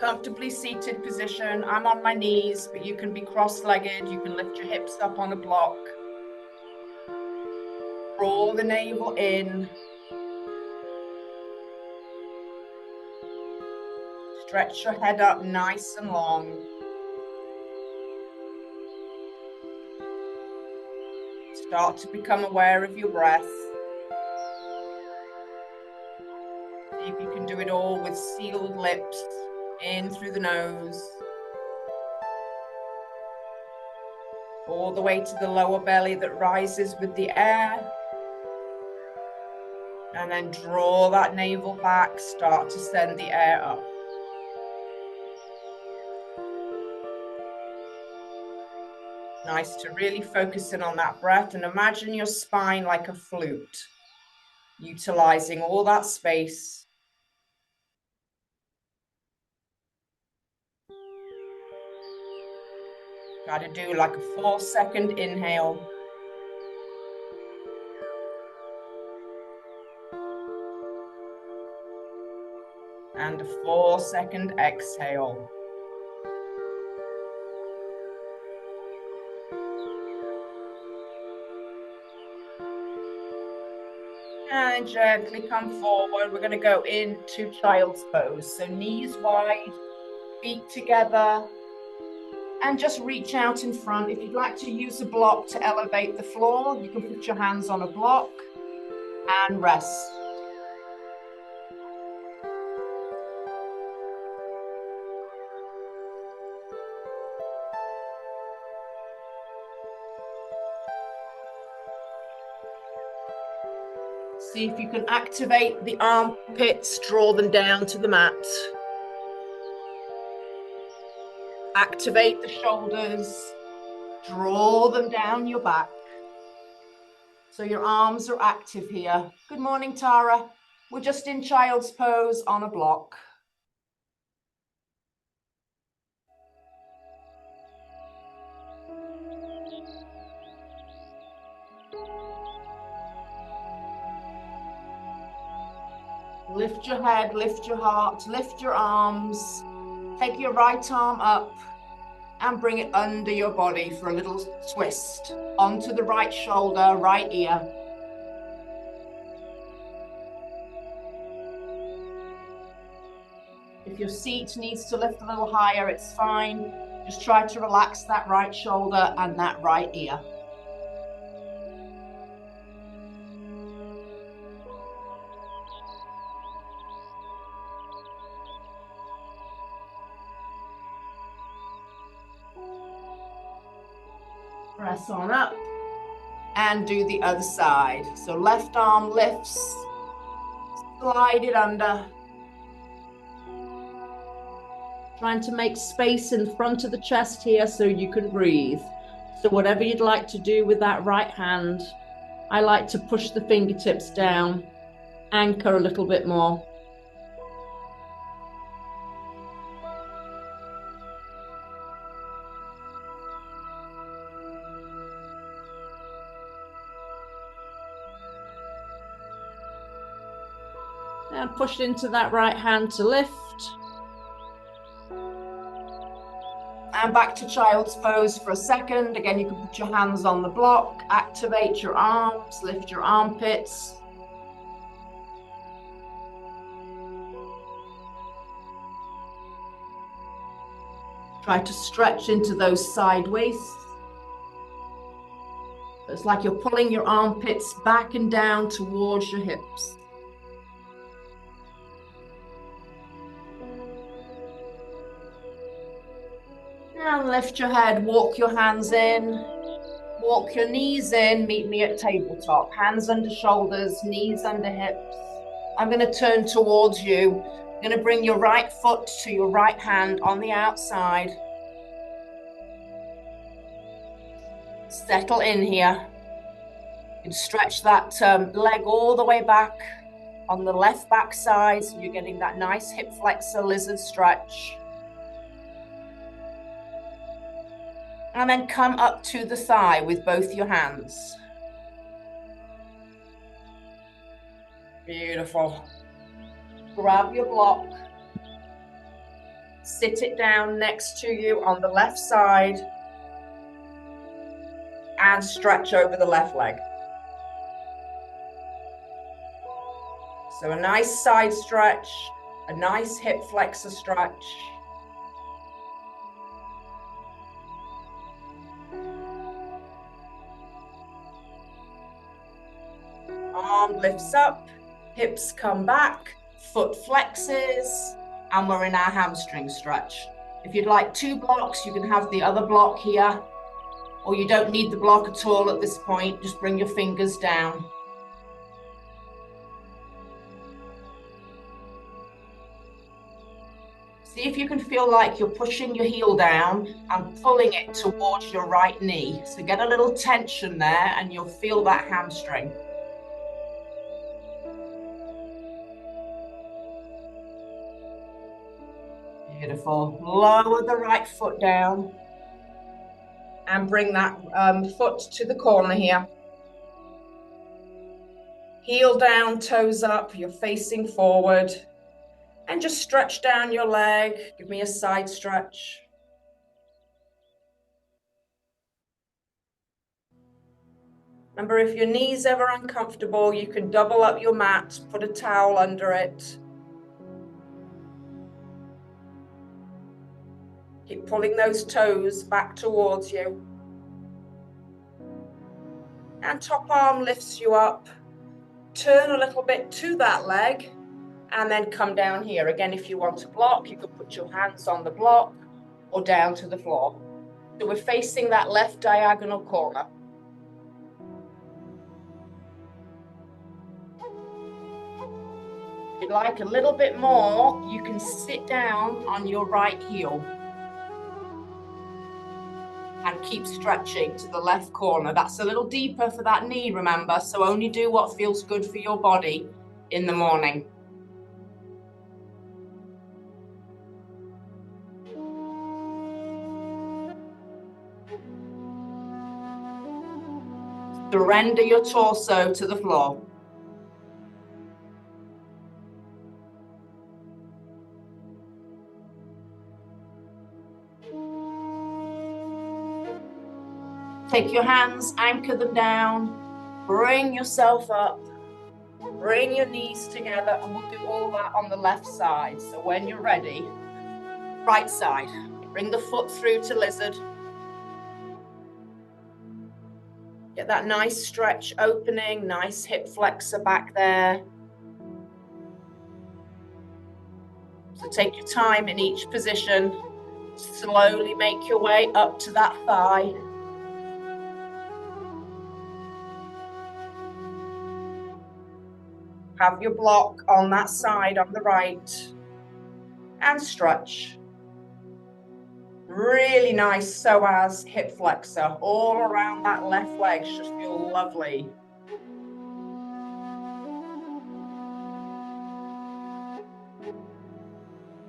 comfortably seated position. I'm on my knees, but you can be cross-legged. You can lift your hips up on a block. Draw the navel in. Stretch your head up nice and long. Start to become aware of your breath. See if you can do it all with sealed lips, in through the nose. All the way to the lower belly that rises with the air. And then draw that navel back, start to send the air up. Nice to really focus in on that breath and imagine your spine like a flute, utilizing all that space. Got to do like a 4-second inhale. And a 4-second exhale. And gently come forward. We're going to go into child's pose. So knees wide, feet together. And just reach out in front. If you'd like to use a block to elevate the floor, you can put your hands on a block and rest. See if you can activate the armpits, draw them down to the mat. Activate the shoulders, draw them down your back. So your arms are active here. Good morning, Tara. We're just in child's pose on a block. Lift your head, lift your heart, lift your arms. Take your right arm up and bring it under your body for a little twist. Onto the right shoulder, right ear. If your seat needs to lift a little higher, it's fine. Just try to relax that right shoulder and that right ear. Press on up and do the other side. So left arm lifts, slide it under. Trying to make space in front of the chest here so you can breathe. So whatever you'd like to do with that right hand, I like to push the fingertips down, anchor a little bit more. And push into that right hand to lift. And back to child's pose for a second. Again, you can put your hands on the block, activate your arms, lift your armpits. Try to stretch into those side waists. It's like you're pulling your armpits back and down towards your hips. And lift your head, walk your hands in, walk your knees in, meet me at tabletop. Hands under shoulders, knees under hips. I'm going to turn towards you. I'm going to bring your right foot to your right hand on the outside. Settle in here. You can stretch that leg all the way back on the left back side. So you're getting that nice hip flexor lizard stretch. And then come up to the thigh with both your hands. Beautiful. Grab your block. Sit it down next to you on the left side and stretch over the left leg. So a nice side stretch, a nice hip flexor stretch. Arm lifts up, hips come back, foot flexes, and we're in our hamstring stretch. If you'd like 2 blocks, you can have the other block here, or you don't need the block at all at this point. Just bring your fingers down. See if you can feel like you're pushing your heel down and pulling it towards your right knee. So get a little tension there and you'll feel that hamstring. Beautiful. Lower the right foot down and bring that foot to the corner here. Heel down, toes up, you're facing forward. And just stretch down your leg. Give me a side stretch. Remember, if your knee's ever uncomfortable, you can double up your mat, put a towel under it. Keep pulling those toes back towards you. And top arm lifts you up. Turn a little bit to that leg and then come down here. Again, if you want to block, you can put your hands on the block or down to the floor. So we're facing that left diagonal corner. If you'd like a little bit more, you can sit down on your right heel and keep stretching to the left corner. That's a little deeper for that knee, remember, so only do what feels good for your body in the morning. Surrender your torso to the floor. Take your hands, anchor them down, bring yourself up, bring your knees together, and we'll do all that on the left side. So when you're ready, right side, bring the foot through to lizard. Get that nice stretch opening, nice hip flexor back there. So take your time in each position. Slowly make your way up to that thigh. Have your block on that side on the right. And stretch. Really nice psoas hip flexor all around that left leg. Should feel lovely.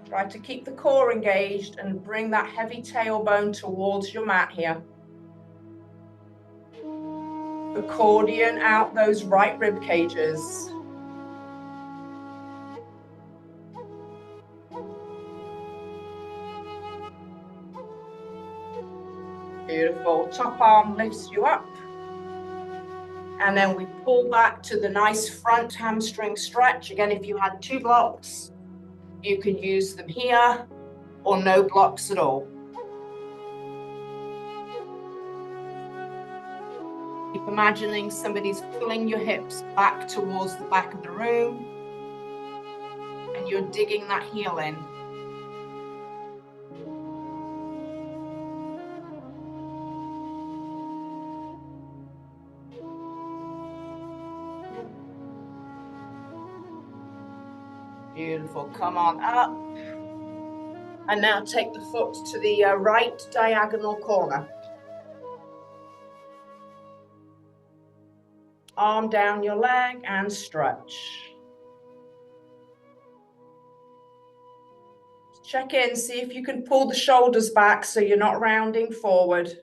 Try to keep the core engaged and bring that heavy tailbone towards your mat here. Accordion out those right rib cages. Beautiful. Top arm lifts you up. And then we pull back to the nice front hamstring stretch. Again, if you had 2 blocks, you can use them here or no blocks at all. Keep imagining somebody's pulling your hips back towards the back of the room and you're digging that heel in. Beautiful. Come on up. And now take the foot to the right diagonal corner. Arm down your leg and stretch. Check in, see if you can pull the shoulders back so you're not rounding forward.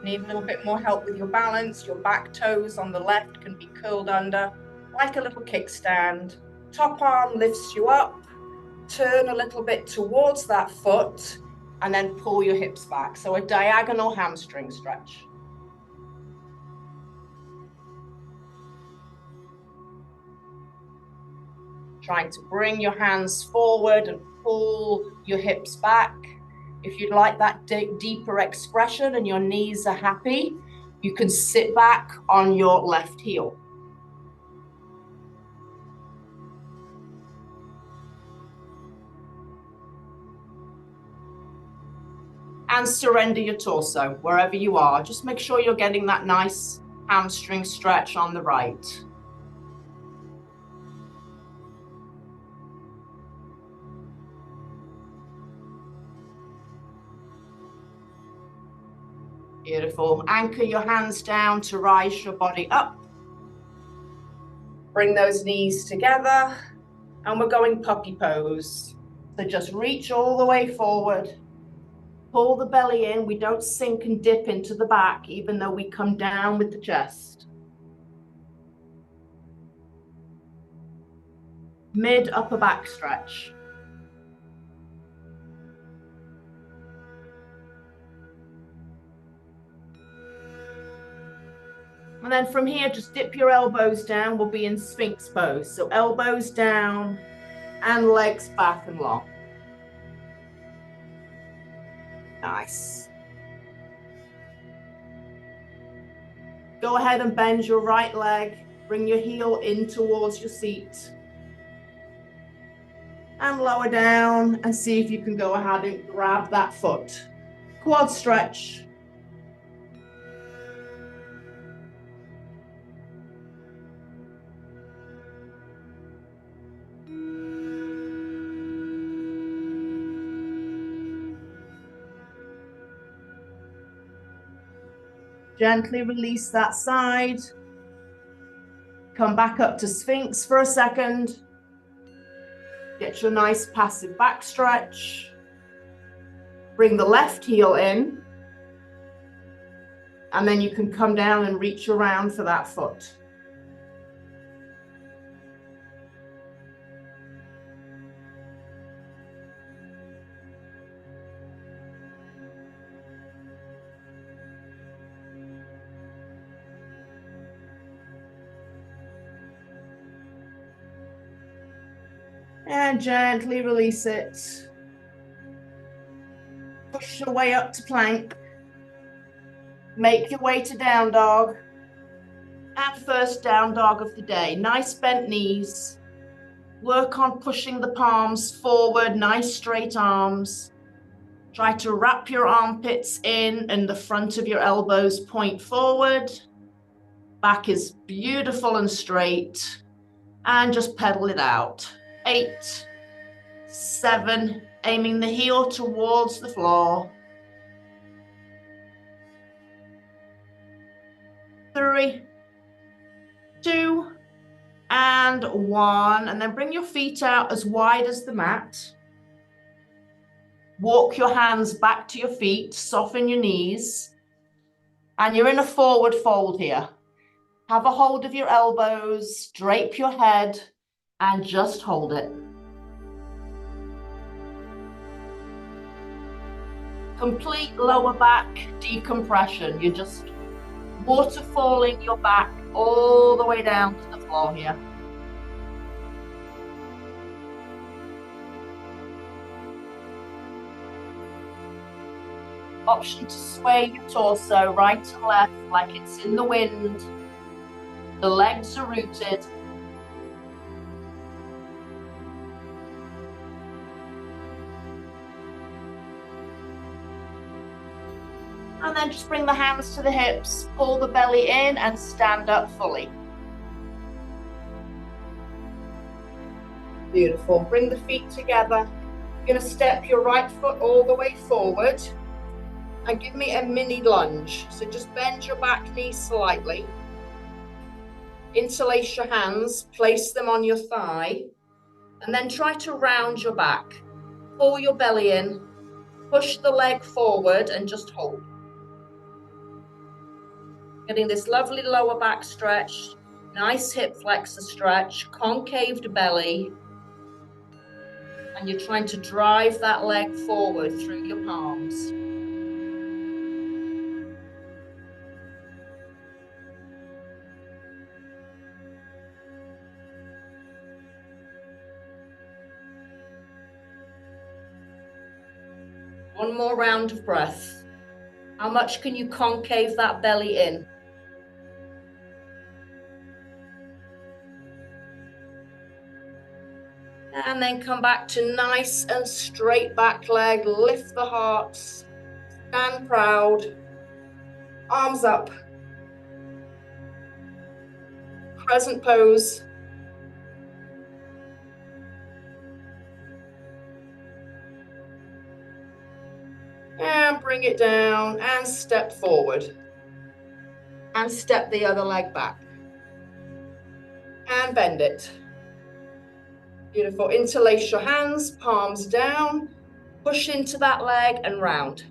Need a little bit more help with your balance. Your back toes on the left can be curled under like a little kickstand. Top arm lifts you up. Turn a little bit towards that foot and then pull your hips back. So a diagonal hamstring stretch. Trying to bring your hands forward and pull your hips back. If you'd like that deeper expression and your knees are happy, you can sit back on your left heel. And surrender your torso wherever you are. Just make sure you're getting that nice hamstring stretch on the right. Beautiful. Anchor your hands down to rise your body up. Bring those knees together, and we're going puppy pose. So just reach all the way forward. Pull the belly in. We don't sink and dip into the back, even though we come down with the chest. Mid upper back stretch. And then from here, just dip your elbows down. We'll be in Sphinx pose. So elbows down and legs back and long. Nice. Go ahead and bend your right leg. Bring your heel in towards your seat. And lower down and see if you can go ahead and grab that foot. Quad stretch. Gently release that side. Come back up to Sphinx for a second. Get your nice passive back stretch. Bring the left heel in. And then you can come down and reach around for that foot. And gently release it. Push your way up to plank. Make your way to down dog. And first down dog of the day. Nice bent knees. Work on pushing the palms forward, nice straight arms. Try to wrap your armpits in and the front of your elbows point forward. Back is beautiful and straight. And just pedal it out. 8, 7, aiming the heel towards the floor. 3, 2, and 1. And then bring your feet out as wide as the mat. Walk your hands back to your feet, soften your knees. And you're in a forward fold here. Have a hold of your elbows, drape your head, and just hold it. Complete lower back decompression. You're just waterfalling your back all the way down to the floor here. Option to sway your torso right and left like it's in the wind. The legs are rooted. And then just bring the hands to the hips, pull the belly in and stand up fully. Beautiful. Bring the feet together. You're going to step your right foot all the way forward and give me a mini lunge. So just bend your back knee slightly. Interlace your hands, place them on your thigh, and then try to round your back. Pull your belly in, push the leg forward and just hold. Getting this lovely lower back stretch, nice hip flexor stretch, concaved belly. And you're trying to drive that leg forward through your palms. One more round of breath. How much can you concave that belly in? And then come back to nice and straight back leg. Lift the heart. Stand proud. Arms up. Crescent pose. And bring it down and step forward. And step the other leg back. And bend it. Beautiful. Interlace your hands, palms down. Push into that leg and round.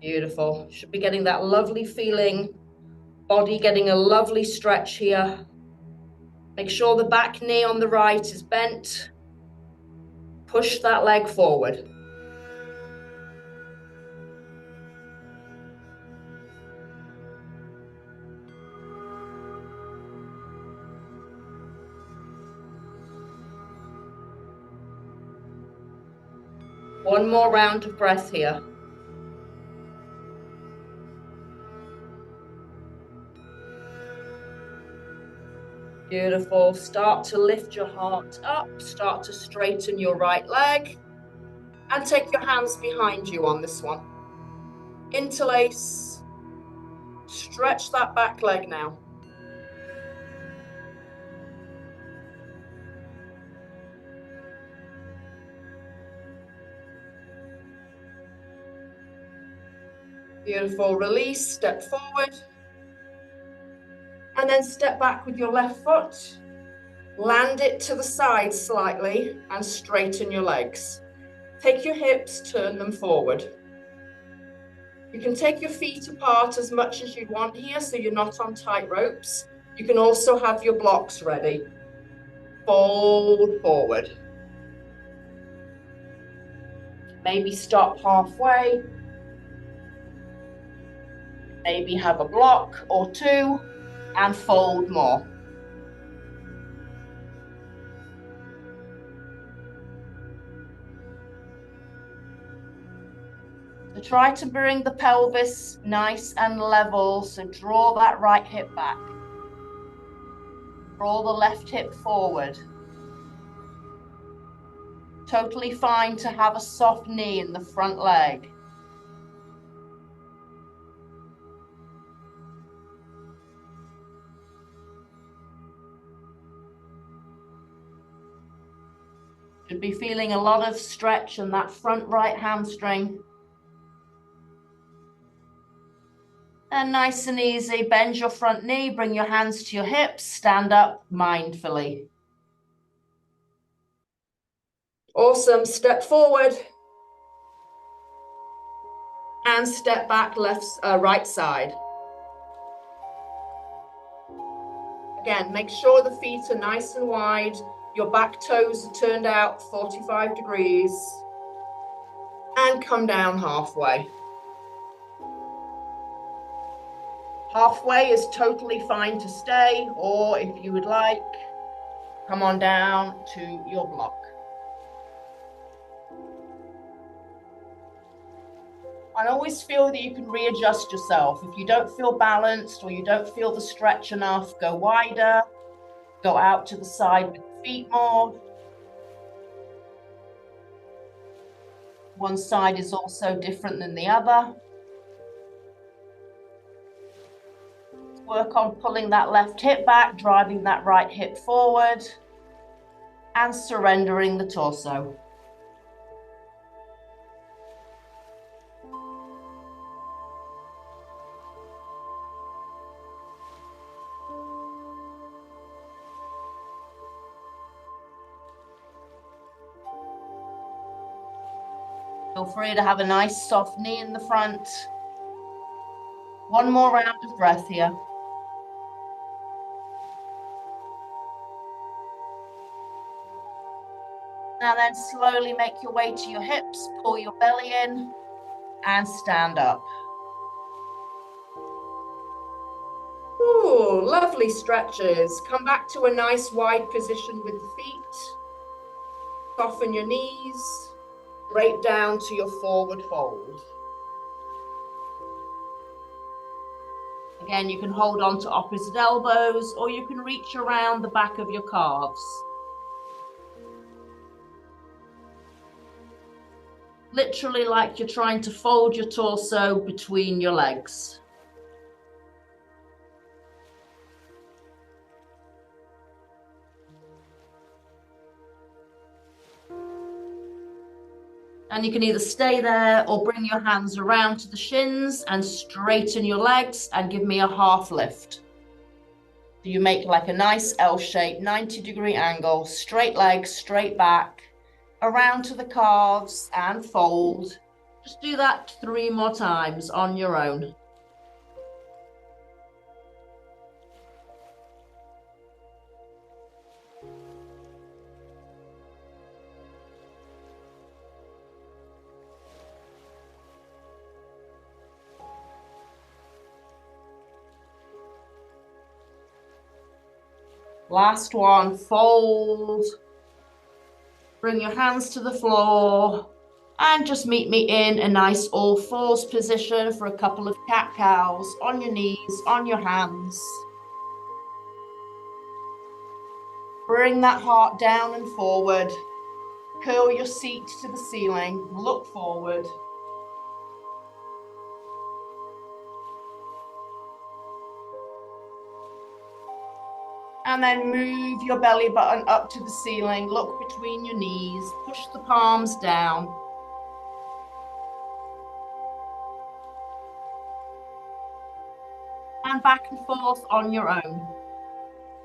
Beautiful. Should be getting that lovely feeling. Body getting a lovely stretch here. Make sure the back knee on the right is bent. Push that leg forward. One more round of breath here. Beautiful. Start to lift your heart up. Start to straighten your right leg. And take your hands behind you on this one. Interlace. Stretch that back leg now. Beautiful. Release. Step forward. And then step back with your left foot. Land it to the side slightly and straighten your legs. Take your hips, turn them forward. You can take your feet apart as much as you want here so you're not on tight ropes. You can also have your blocks ready. Fold forward. Maybe stop halfway. Maybe have a block or two and fold more. So try to bring the pelvis nice and level. So draw that right hip back. Draw the left hip forward. Totally fine to have a soft knee in the front leg. Should be feeling a lot of stretch in that front right hamstring. And nice and easy, bend your front knee, bring your hands to your hips, stand up mindfully. Awesome, step forward. And step back, right side. Again, make sure the feet are nice and wide. Your back toes are turned out 45 degrees. And come down halfway. Halfway is totally fine to stay, or if you would like, come on down to your block. I always feel that you can readjust yourself. If you don't feel balanced or you don't feel the stretch enough, go wider, go out to the side with the feet more. One side is also different than the other. Work on pulling that left hip back, driving that right hip forward, and surrendering the torso. Feel free to have a nice soft knee in the front. One more round of breath here. Now then slowly make your way to your hips, pull your belly in and stand up. Ooh, lovely stretches. Come back to a nice wide position with the feet. Soften your knees, straight down to your forward fold. Again, you can hold on to opposite elbows or you can reach around the back of your calves. Literally like you're trying to fold your torso between your legs. And you can either stay there or bring your hands around to the shins and straighten your legs and give me a half lift. So you make like a nice L shape, 90-degree angle, straight legs, straight back, around to the calves and fold. Just do that 3 more times on your own. Last one, fold. Bring your hands to the floor and just meet me in a nice all fours position for a couple of cat-cows on your knees, on your hands. Bring that heart down and forward. Curl your seat to the ceiling, look forward. And then move your belly button up to the ceiling, look between your knees, push the palms down. And back and forth on your own.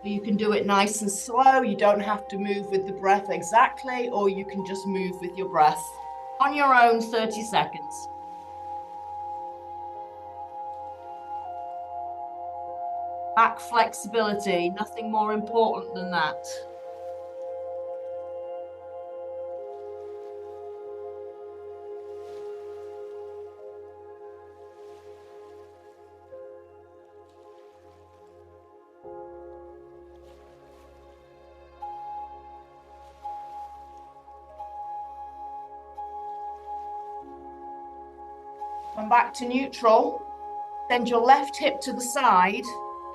You can do it nice and slow. You don't have to move with the breath exactly, or you can just move with your breath on your own, 30 seconds. Back flexibility, nothing more important than that. Come back to neutral. Send your left hip to the side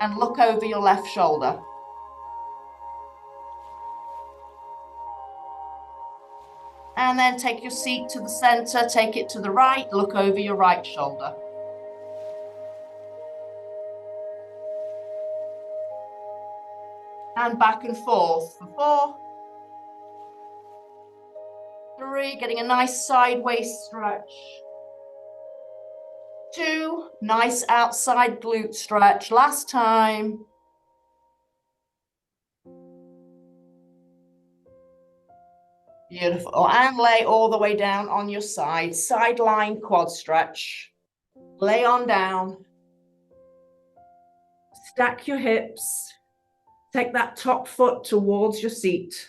and look over your left shoulder. And then take your seat to the center, take it to the right, look over your right shoulder. And back and forth for 4, 3, getting a nice sideways stretch. 2, nice outside glute stretch. Last time. Beautiful. And lay all the way down on your side. Sideline quad stretch. Lay on down. Stack your hips. Take that top foot towards your seat.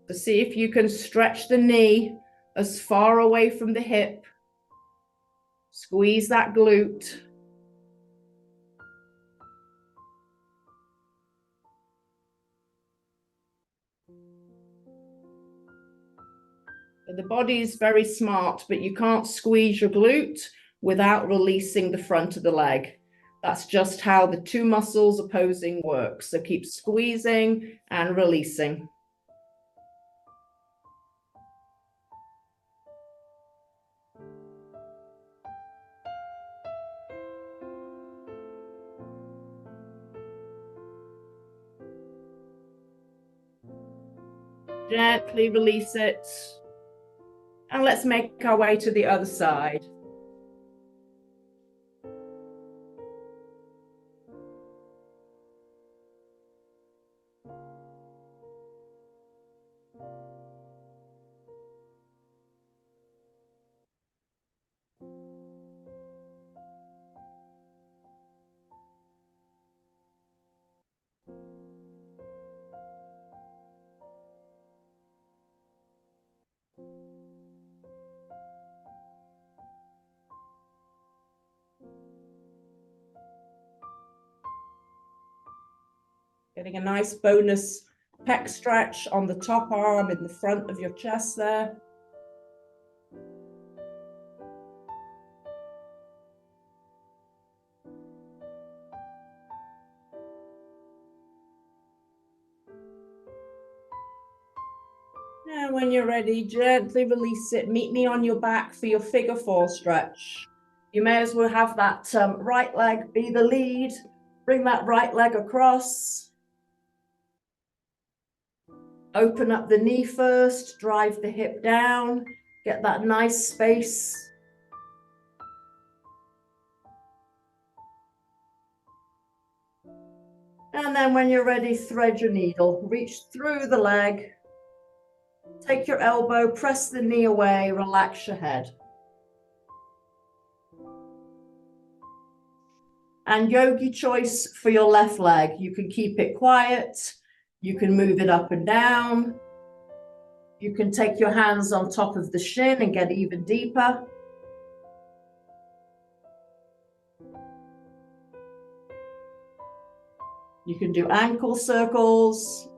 So see if you can stretch the knee as far away from the hip. Squeeze that glute. The body is very smart, but you can't squeeze your glute without releasing the front of the leg. That's just how the 2 muscles opposing work. So keep squeezing and releasing. Gently release it. And let's make our way to the other side. Getting a nice bonus pec stretch on the top arm in the front of your chest there. And when you're ready, gently release it. Meet me on your back for your figure 4 stretch. You may as well have that right leg be the lead. Bring that right leg across. Open up the knee first, drive the hip down, get that nice space. And then when you're ready, thread your needle. Reach through the leg. Take your elbow, press the knee away, relax your head. And yogi choice for your left leg. You can keep it quiet. You can move it up and down. You can take your hands on top of the shin and get even deeper. You can do ankle circles.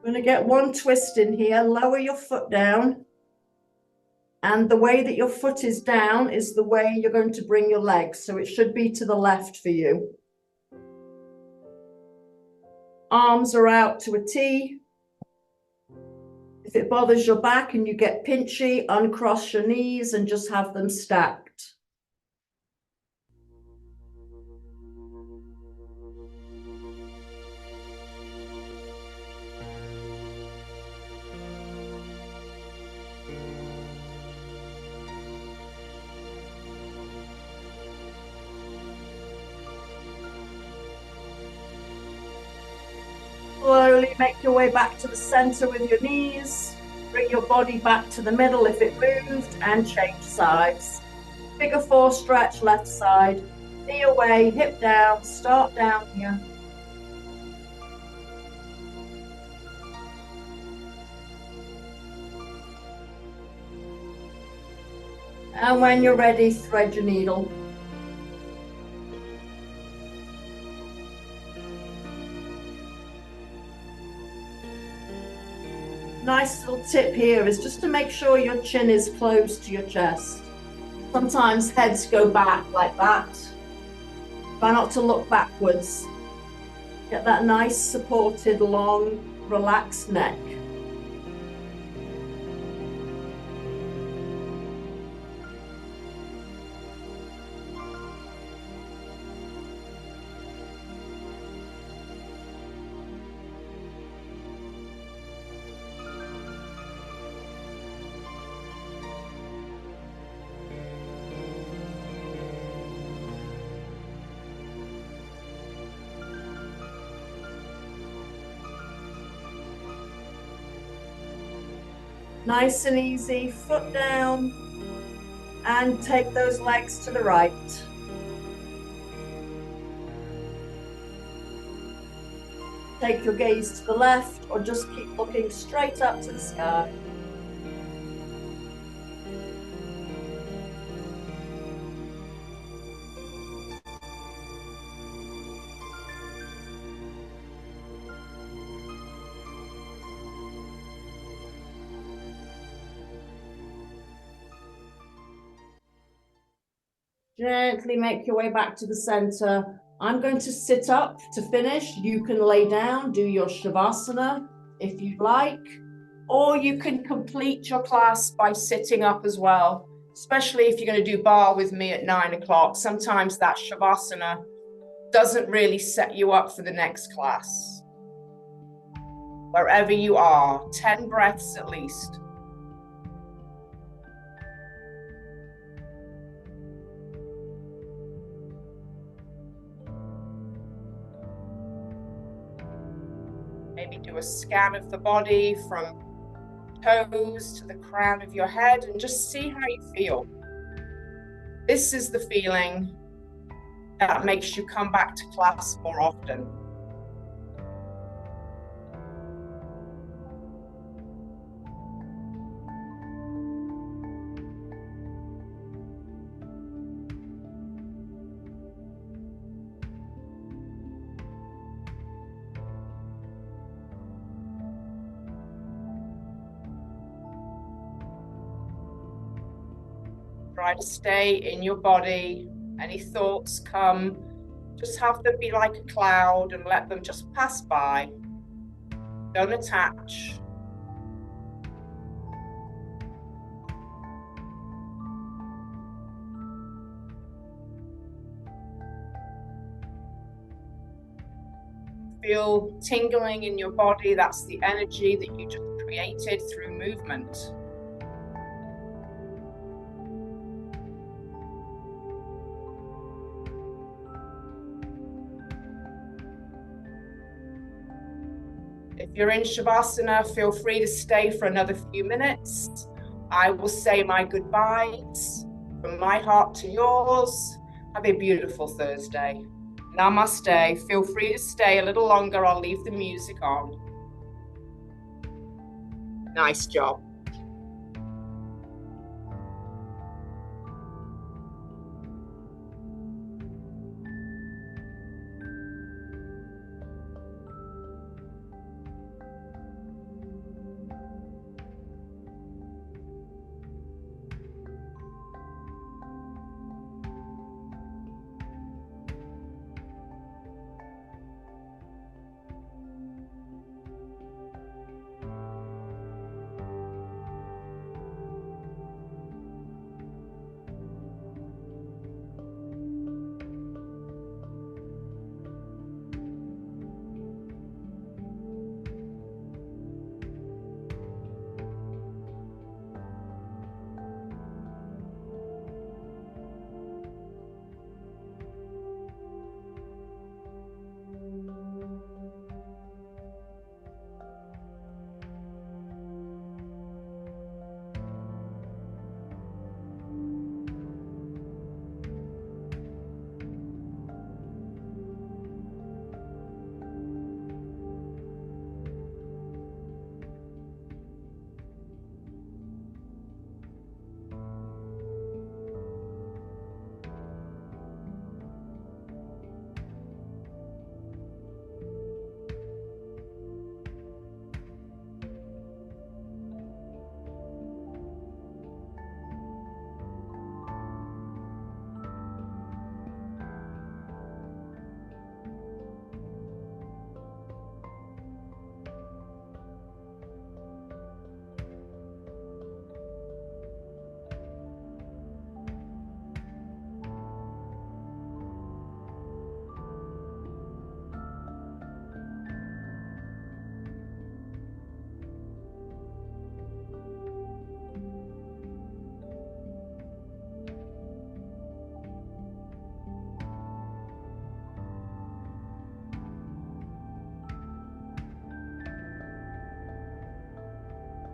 We're going to get one twist in here. Lower your foot down. And the way that your foot is down is the way you're going to bring your legs. So it should be to the left for you. Arms are out to a T. If it bothers your back and you get pinchy, uncross your knees and just have them stacked. Slowly make your way back to the center with your knees. Bring your body back to the middle if it moved and change sides. Figure 4 stretch left side. Knee away, hip down, start down here. And when you're ready, thread your needle. Nice little tip here is just to make sure your chin is close to your chest. Sometimes heads go back like that. Try not to look backwards. Get that nice supported, long, relaxed neck. Nice and easy, foot down, and take those legs to the right. Take your gaze to the left, or just keep looking straight up to the sky. Gently make your way back to the center. I'm going to sit up to finish. You can lay down, do your Shavasana if you'd like, or you can complete your class by sitting up as well, especially if you're going to do bar with me at 9 o'clock. Sometimes that Shavasana doesn't really set you up for the next class. Wherever you are, 10 breaths at least. maybe do a scan of the body from toes to the crown of your head and just see how you feel. This is the feeling that makes you come back to class more often. Try to stay in your body. Any thoughts come, just have them be like a cloud and let them just pass by. Don't attach. Feel tingling in your body. That's the energy that you just created through movement. If you're in Shavasana, feel free to stay for another few minutes. I will say my goodbyes from my heart to yours. Have a beautiful Thursday. Namaste. Feel free to stay a little longer. I'll leave the music on. Nice job.